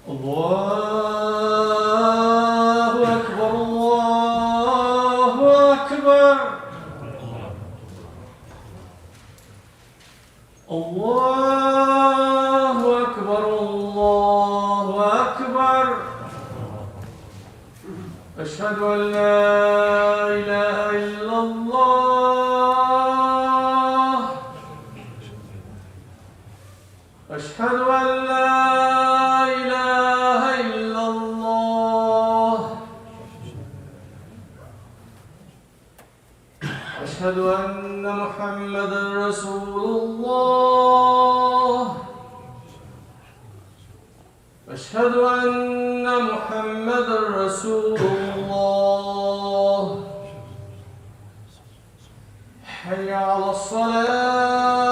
الله أكبر الله أكبر الله أكبر الله أكبر أشهد أن لا إله إلا الله أشهد أن لا إله إلا الله أشهد أن محمدا رسول الله أشهد أن محمدا رسول الله حي على الصلاة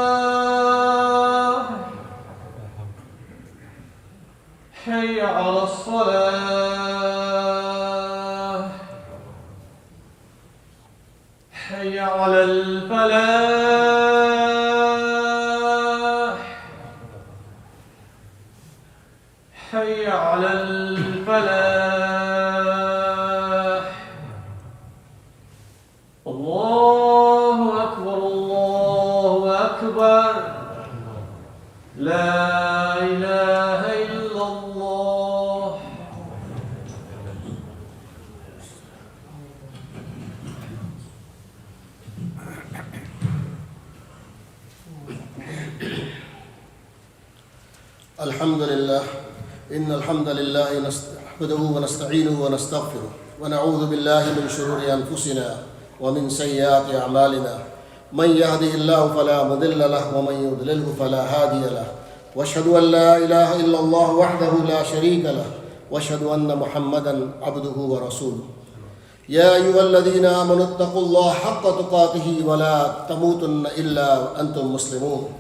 حي على الصلاة حي على الفلاح حي على الفلاح الله أكبر الله أكبر لا إله إلا الله الحمد لله إن الحمد لله نحمده ونستعينه ونستغفره ونعوذ بالله من شرور أنفسنا ومن سيئات أعمالنا من يهده الله فلا مضل له ومن يضلله فلا هادي له واشهد أن لا إله إلا الله وحده لا شريك له واشهد أن محمدا عبده ورسوله يا أيها الذين آمنوا اتقوا الله حق تقاته ولا تموتن إلا وأنتم مسلمون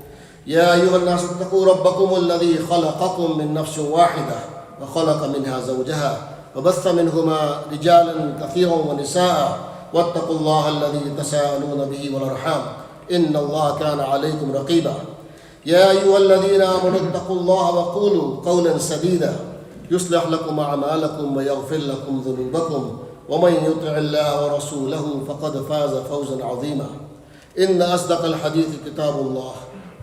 يا أيها الناس اتقوا ربكم الذي خلقكم من نفس واحدة وخلق منها زوجها وبث منهما رجالا كثيرا ونساء واتقوا الله الذي تساءلون به والأرحام إن الله كان عليكم رقيبا يا أيها الذين آمنوا اتقوا الله وقولوا قولا سديدا يصلح لكم أعمالكم ويغفر لكم ذنوبكم ومن يطع الله ورسوله فقد فاز فوزا عظيما إن أصدق الحديث كتاب الله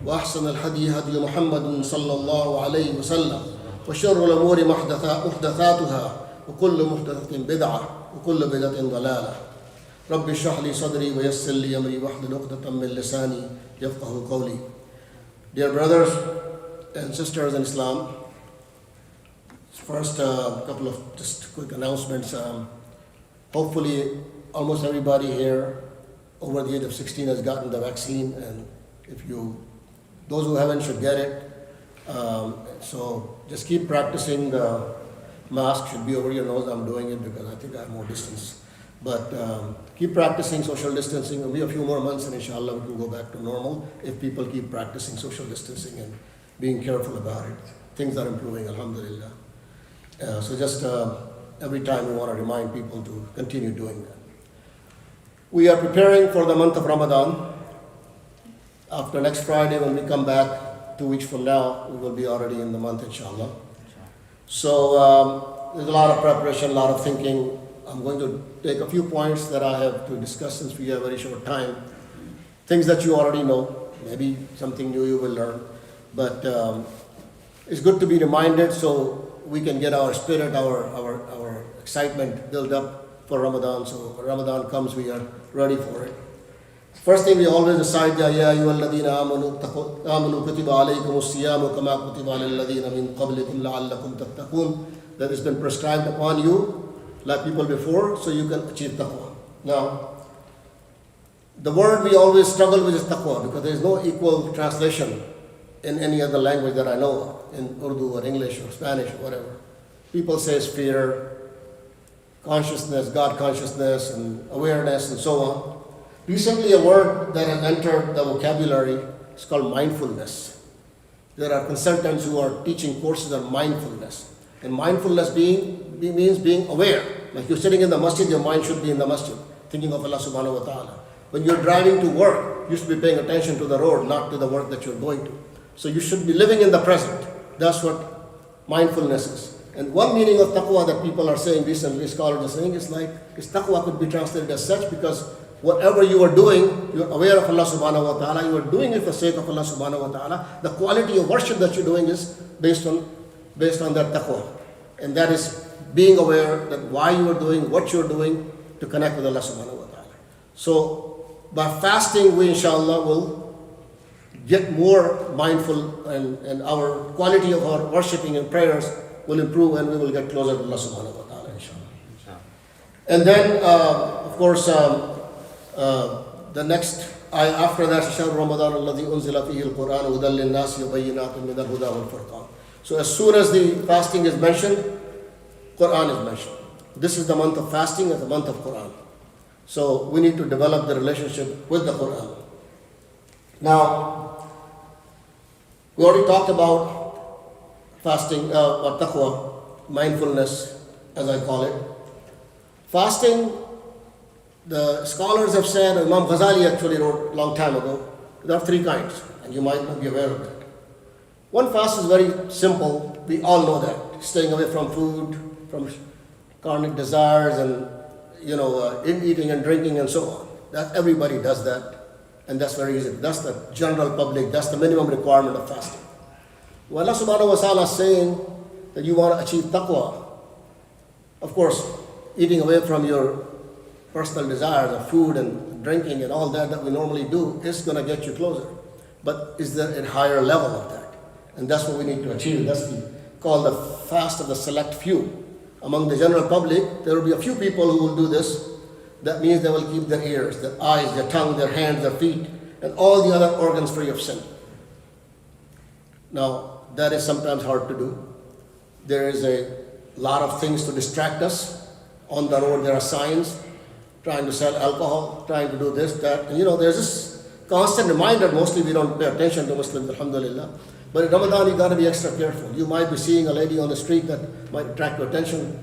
وأحسن الهدي هدي محمد صلى الله عليه وسلم وشر الأمور محدثاتها وكل محدثة بدعة وكل بدعة ضلالة رب اشرح لي صدري ويسر لي أمري واحلل عقدة من لساني يفقهوا قولي. Dear brothers and sisters in Islam, first couple of just quick announcements. Hopefully almost everybody here over the age of 16 has gotten the vaccine, and those who haven't should get it. So just keep practicing. The mask should be over your nose. I'm doing it because I think I have more distance. But keep practicing social distancing. It'll be a few more months and inshallah we can go back to normal if people keep practicing social distancing and being careful about it. Things are improving, alhamdulillah. So just every time we want to remind people to continue doing that. We are preparing for the month of Ramadan. After next Friday, when we come back 2 weeks from now, we will be already in the month, inshallah. So there's a lot of preparation, a lot of thinking. I'm going to take a few points that I have to discuss since we have a very short time. Things that you already know, maybe something new you will learn. But it's good to be reminded so we can get our spirit, our excitement built up for Ramadan. So when Ramadan comes, we are ready for it. First thing we always recite, Ya ayyuhalladhina amanu kutiba alaykumus siyamu kama kutiba alal ladhina min qablikum la'allakum tattaqun. That has been prescribed upon you, like people before, so you can achieve taqwa. Now, the word we always struggle with is taqwa because there is no equal translation in any other language that I know of, in Urdu or English or Spanish or whatever. People say fear, consciousness, God consciousness, and awareness, and so on. Recently, a word that has entered the vocabulary is called mindfulness. There are consultants who are teaching courses on mindfulness. And mindfulness means being aware. Like you're sitting in the masjid, your mind should be in the masjid, thinking of Allah subhanahu wa ta'ala. When you're driving to work, you should be paying attention to the road, not to the work that you're going to. So you should be living in the present. That's what mindfulness is. And one meaning of taqwa that people are saying recently, scholars are saying, is taqwa could be translated as such because whatever you are doing, you're aware of Allah subhanahu wa ta'ala, you are doing it for the sake of Allah subhanahu wa ta'ala. The quality of worship that you're doing is based on that taqwa. And that is being aware that why you are doing what you're doing to connect with Allah subhanahu wa ta'ala. So by fasting, we inshallah will get more mindful and our quality of our worshipping and prayers will improve and we will get closer to Allah subhanahu wa ta'ala, inshallah. And then, of course, the next ayah after that, شهر رمضان الذي أنزل فيه القرآن هدى للناس وبينات من الهدى والفرقان. So as soon as the fasting is mentioned, Quran is mentioned. This is the month of fasting and the month of Quran. So we need to develop the relationship with the Quran. Now, we already talked about fasting, or taqwa, mindfulness, as I call it. Fasting, the scholars have said, Imam Ghazali actually wrote a long time ago, there are three kinds, and you might not be aware of that. One fast is very simple, we all know that. Staying away from food, from carnal desires, and eating and drinking and so on. That everybody does that. And that's very easy. That's the general public, that's the minimum requirement of fasting. When Allah subhanahu wa ta'ala is saying that you want to achieve taqwa, of course, eating away from your personal desires of food and drinking and all that we normally do is going to get you closer. But is there a higher level of that? And that's what we need to achieve. That's called the fast of the select few. Among the general public, there will be a few people who will do this. That means they will keep their ears, their eyes, their tongue, their hands, their feet, and all the other organs free of sin. Now, that is sometimes hard to do. There is a lot of things to distract us. On the road, there are signs trying to sell alcohol, trying to do this, that. And there's this constant reminder. Mostly we don't pay attention to Muslims, alhamdulillah. But in Ramadan, you got to be extra careful. You might be seeing a lady on the street that might attract your attention.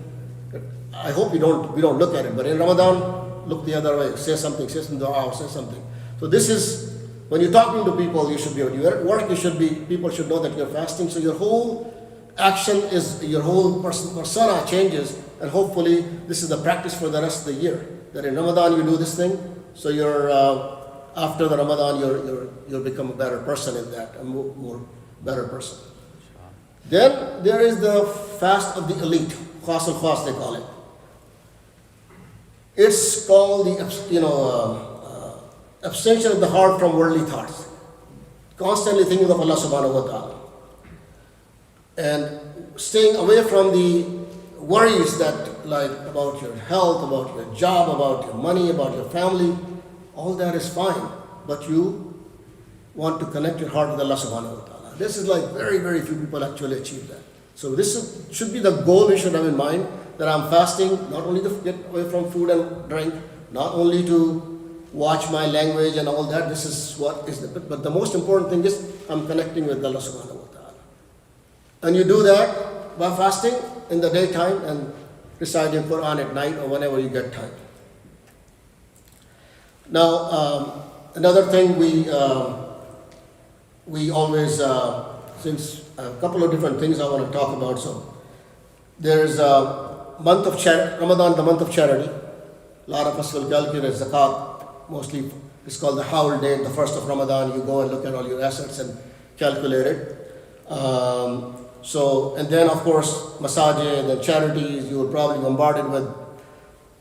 I hope we don't look at it. But in Ramadan, look the other way. Say something, say some dua, or say something. So this is, when you're talking to people, you should be, when you're at work, people should know that you're fasting. So your whole action is, your whole persona changes. And hopefully, this is the practice for the rest of the year. That in Ramadan, you do this thing. So you're, after the Ramadan, you'll become a better person in that, a more better person. Then there is the fast of the elite, khas al-khas they call it. It's called the abstention of the heart from worldly thoughts. Constantly thinking of Allah subhanahu wa ta'ala. And staying away from the worries that, like, about your health, about your job, about your money, about your family. All that is fine. But you want to connect your heart with Allah subhanahu wa ta'ala. This is like very, very few people actually achieve that. So this should be the goal we should have in mind, that I'm fasting not only to get away from food and drink, not only to watch my language and all that. This is what is but the most important thing is I'm connecting with Allah subhanahu wa ta'ala. And you do that by fasting in the daytime and reciting Quran at night or whenever you get time. Now, another thing we always, since a couple of different things I want to talk about. So there's a month of Ramadan, the month of charity. A lot of us will calculate zakat. Mostly it's called the Hawl Day, the first of Ramadan. You go and look at all your assets and calculate it. And then of course, masajid and charities, you will probably be bombarded with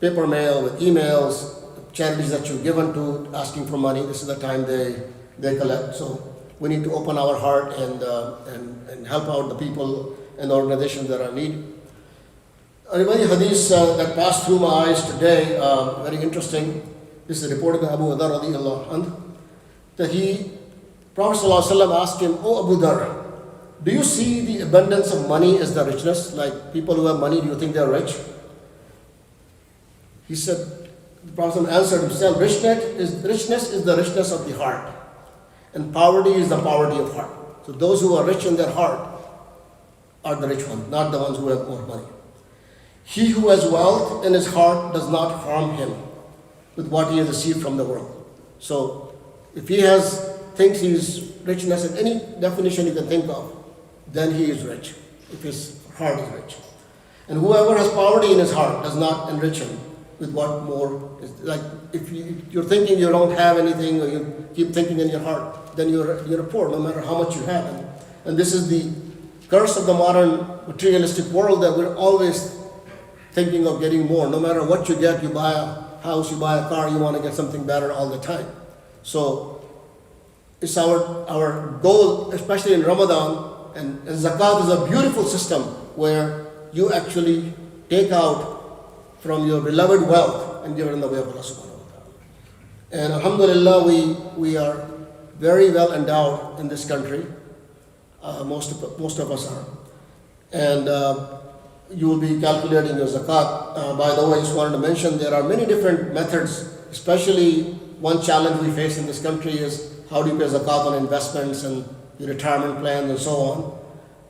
paper mail, with emails, charities that you've given to, asking for money. This is the time they collect. So we need to open our heart and help out the people and the organizations that are in need. A very hadith that passed through my eyes today, very interesting. This is reported by Abu Dhar radiallahu anhu, that Prophet ﷺ asked him, "Oh Abu Dhar, do you see the abundance of money as the richness? Like people who have money, do you think they're rich?" He said, the Prophet answered himself, richness is the richness of the heart, and poverty is the poverty of heart. So those who are rich in their heart are the rich ones, not the ones who have more money. He who has wealth in his heart does not harm him with what he has received from the world. So if he thinks he's richness in any definition you can think of, then he is rich, if his heart is rich. And whoever has poverty in his heart does not enrich him with what more. Is like if you're thinking you don't have anything, or you keep thinking in your heart, then you're poor no matter how much you have. And this is the curse of the modern materialistic world, that we're always thinking of getting more. No matter what you get, you buy a house, you buy a car, you want to get something better all the time. So it's our goal, especially in Ramadan, and zakat is a beautiful system where you actually take out from your beloved wealth and give it in the way of Allah subhanahu wa ta'ala. And alhamdulillah, we are very well endowed in this country. Most of us are. And you will be calculating your zakat. By the way, I just wanted to mention there are many different methods, especially one challenge we face in this country is how do you pay zakat on investments and your retirement plans and so on.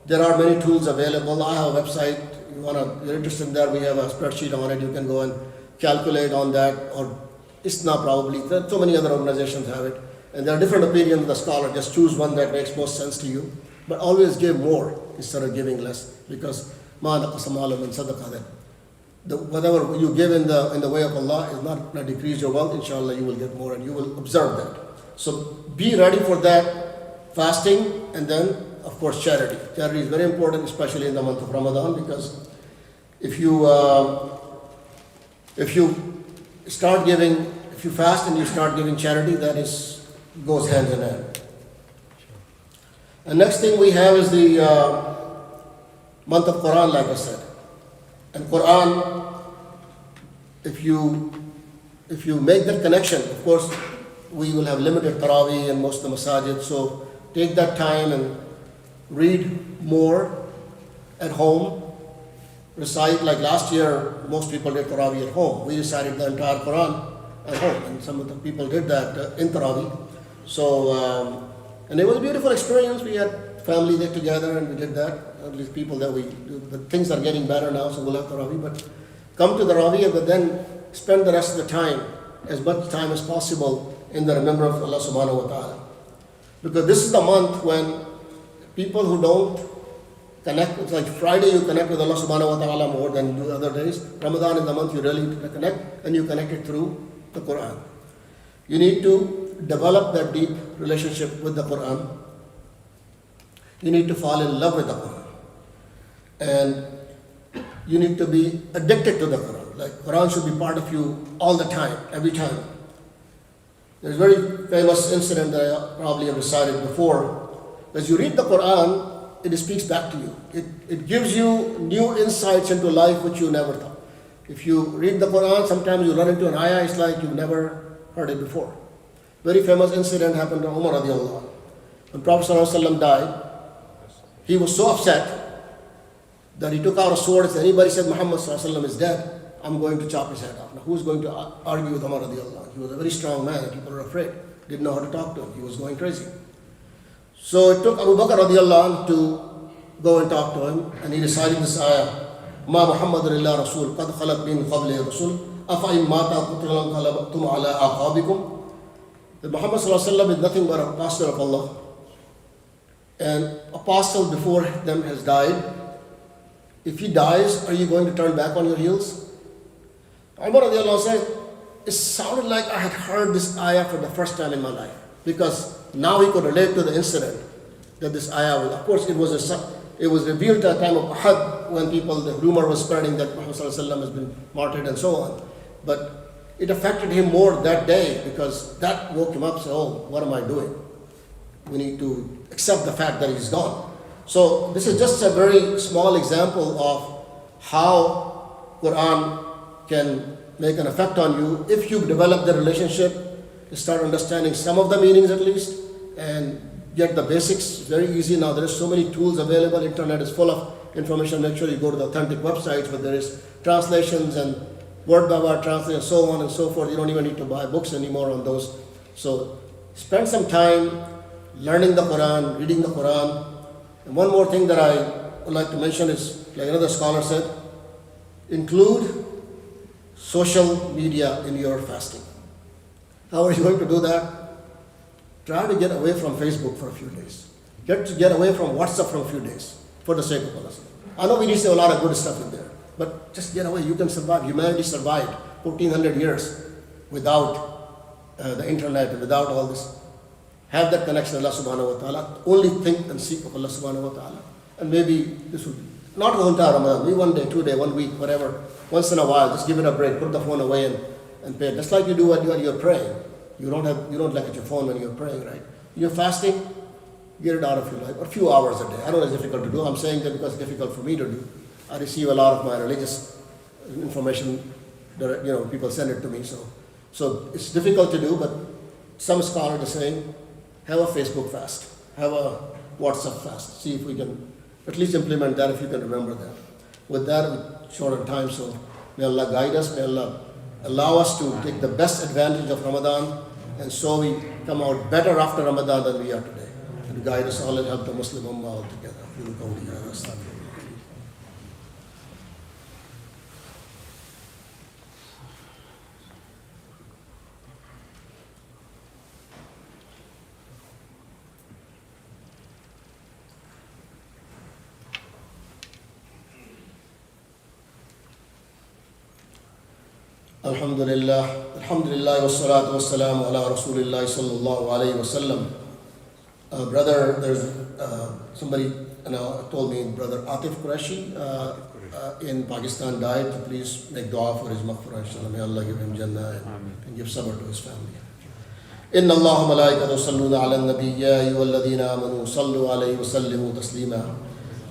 There are many tools available. I have a website. You're interested in that, we have a spreadsheet on it. You can go and calculate on that, or ISNA probably. There are so many other organizations have it. And there are different opinions of the scholar. Just choose one that makes most sense to you. But always give more instead of giving less, because ma naqasa malun min sadaqah, that whatever you give in the way of Allah is not going to decrease your wealth. Inshallah, you will get more, and you will observe that. So be ready for that fasting, and then of course charity. Charity is very important, especially in the month of Ramadan, because if you start giving, if you fast and you start giving charity, that goes hand in hand. And next thing we have is the month of Quran, like I said. And Quran, if you make that connection, of course, we will have limited Taraweeh in most of the masajid, so take that time and read more at home. Recite, like last year, most people did Taraweeh at home. We recited the entire Quran at home, and some of the people did that in Taraweeh. So, and it was a beautiful experience. We had family there together, and we did that. At least people that we do. But things are getting better now, so we'll have Taraweeh. But come to the Taraweeh, but then spend the rest of the time, as much time as possible, in the remembrance of Allah subhanahu wa ta'ala. Because this is the month when people who don't connect, it's like Friday you connect with Allah subhanahu wa ta'ala more than you do other days. Ramadan is the month you really connect, and you connect it through the Quran. You need to develop that deep relationship with the Quran. You need to fall in love with the Quran. And you need to be addicted to the Quran. Like Quran should be part of you all the time, every time. There's a very famous incident that I probably have recited before. As you read the Quran, it speaks back to you. It gives you new insights into life which you never thought. If you read the Quran, sometimes you run into an ayah, it's like you've never heard it before. Very famous incident happened to Umar radiallahu anhu. When Prophet ﷺ died, he was so upset that he took out a sword and said, anybody said Muhammad ﷺ is dead, I'm going to chop his head off. Now who's going to argue with Umar radiallahu anhu? He was a very strong man, and people were afraid. Didn't know how to talk to him. He was going crazy. So it took Abu Bakr radiallahu anhu to go and talk to him, and he recited this ayah, Ma Muhammadun illa Rasul, qad khalat min qabli Rasul, afa in mata qutilan qalabtum ala aqabikum. That Muhammad ﷺ is nothing but an apostle of Allah. And apostle before them has died. If he dies, are you going to turn back on your heels? Umar radiallahu anhu said, it sounded like I had heard this ayah for the first time in my life. Because now he could relate to the incident that this ayah was. Of course, it was revealed at the time of Uhud, when the rumor was spreading that Muhammad ﷺ has been martyred and so on. But it affected him more that day, because that woke him up and said, oh, what am I doing? We need to accept the fact that he's gone. So this is just a very small example of how Quran can make an effect on you if you develop the relationship, you start understanding some of the meanings at least, and get the basics. It's very easy now. There are so many tools available. Internet is full of information. Make sure you go to the authentic websites where there is translations and word by word translation and so on and so forth. You don't even need to buy books anymore on those. So spend some time learning the Quran, reading the Quran. And one more thing that I would like to mention is, like another scholar said, include social media in your fasting. How are you going to do that? Try to get away from Facebook for a few days. Get away from WhatsApp for a few days, for the sake of Allah. I know we need to say a lot of good stuff in there, But just get away. You can survive. Humanity survived 1400 years without the internet, without all this. Have that connection with Allah subhanahu wa ta'ala. Only think and seek of Allah subhanahu wa ta'ala. And maybe this will be, not the entire Ramadan, maybe 1 day, 2 day, 1 week, whatever. Once in a while, just give it a break. Put the phone away and pray. Just like you do when you're praying. You don't look at your phone when you're praying, right? You're fasting, get it out of your life. A few hours a day. I know it's difficult to do. I'm saying that because it's difficult for me to do. I receive a lot of my religious information, people send it to me. So it's difficult to do, but some scholars are saying, have a Facebook fast, have a WhatsApp fast. See if we can at least implement that, if you can remember that. With that, with shorter time, so may Allah guide us, may Allah allow us to take the best advantage of Ramadan, and so we come out better after Ramadan than we are today. And guide us all and help the Muslim Ummah all together. Alhamdulillah wassalatu wassalamu ala Rasulillah sallallahu alayhi wa sallam. Brother, there's somebody told me, Brother Atif Qureshi in Pakistan died. To please make dua for his maghfirah. Inshallah, may Allah give him Jannah and give sabr to his family. إن الله وملائكته يصلون على النبي يا أيها الذين آمنوا صلوا عليه وسلموا تسليما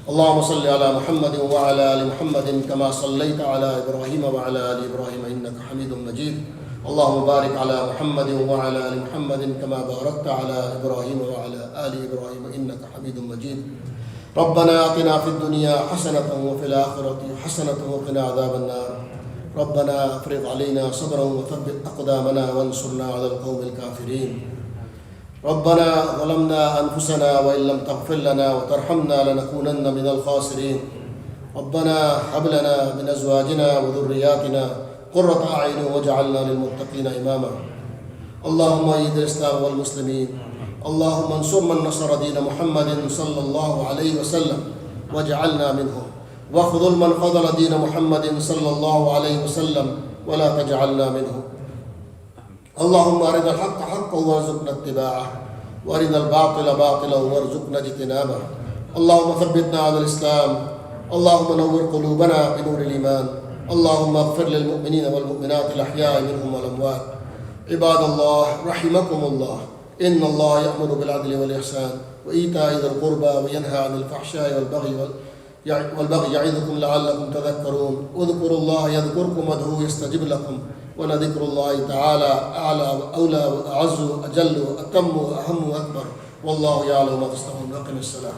اللهم صل على محمد وعلى آل محمد كما صليت على إبراهيم وعلى آل إبراهيم إنك حميد مجيد اللهم بارك على محمد وعلى آل محمد كما باركت على إبراهيم وعلى آل إبراهيم إنك حميد مجيد ربنا آتنا في الدنيا حسنة وفي الآخرة حسنة وقنا عذاب النار ربنا افرغ علينا صبرا وثبت أقدامنا وانصرنا على القوم الكافرين ربنا ظلمنا أنفسنا وإن لم تغفر لنا وترحمنا لنكونن من الخاسرين ربنا هب لنا من أزواجنا وذرياتنا قرة أعين واجعلنا للمتقين إماما اللهم أيد الإسلام والمسلمين اللهم انصر من نصر دين محمد صلى الله عليه وسلم واجعلنا منهم واخذل من خذل دين محمد صلى الله عليه وسلم ولا تجعلنا منهم اللهم أرنا الحق حقا وارزقنا اتباعه وأرنا الباطل باطلا وارزقنا اجتنابه اللهم ثبتنا على الإسلام اللهم نور قلوبنا بنور الإيمان اللهم اغفر للمؤمنين والمؤمنات الأحياء منهم والأموات عباد الله رحمكم الله إن الله يأمر بالعدل والإحسان وإيتاء ذي القربى وينهى عن الفحشاء والبغي يعظكم لعلكم تذكرون اذكروا الله يذكركم وادعوه يستجب لكم ولذكر الله تعالى أعلى وأولى وأعز وأجل وأتم وأهم وأكبر والله يعلم ما تصنعون. أقم الصلاة.